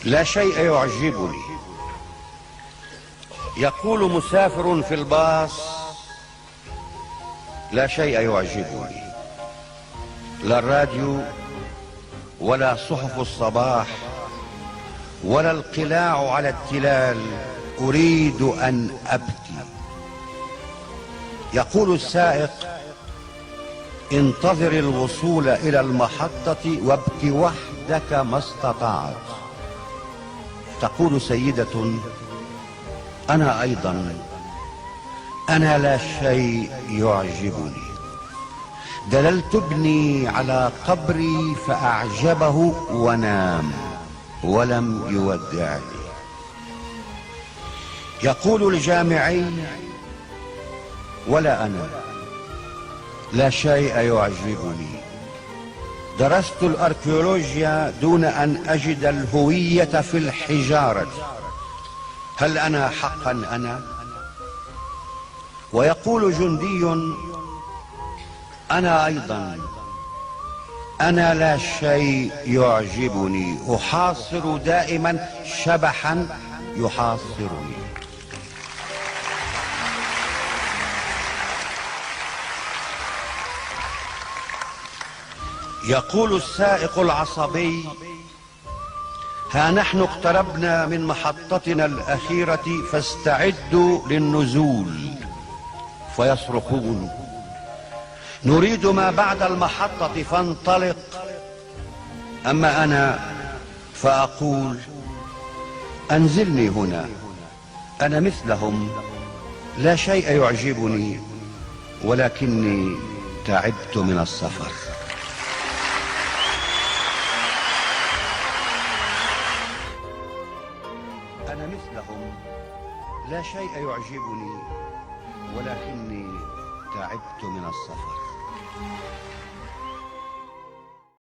لا شيء يعجبني. يقول مسافر في الباص: لا شيء يعجبني، لا الراديو ولا صحف الصباح ولا القلاع على التلال، أريد أن أبكي. يقول السائق: انتظر الوصول إلى المحطة وابك وحدك ما استطعت. تقول سيدة: أنا أيضا، أنا لا شيء يعجبني. دللت ابني على قبري فأعجبه ونام ولم يودعني. يقول الجامعي: ولا أنا، لا شيء يعجبني. درست الأركيولوجيا دون أن أجد الهوية في الحجارة. هل أنا حقا أنا؟ ويقول جندي: أنا أيضا، أنا لا شيء يعجبني، أحاصر دائما شبحا يحاصرني. يقول السائق العصبي: ها نحن اقتربنا من محطتنا الأخيرة فاستعدوا للنزول. فيصرخون: نريد ما بعد المحطة فانطلق. أما أنا فأقول: أنزلني هنا، أنا مثلهم، لا شيء يعجبني، ولكني تعبت من السفر. أنا مثلهم، لا شيء يعجبني، ولكني تعبت من السفر.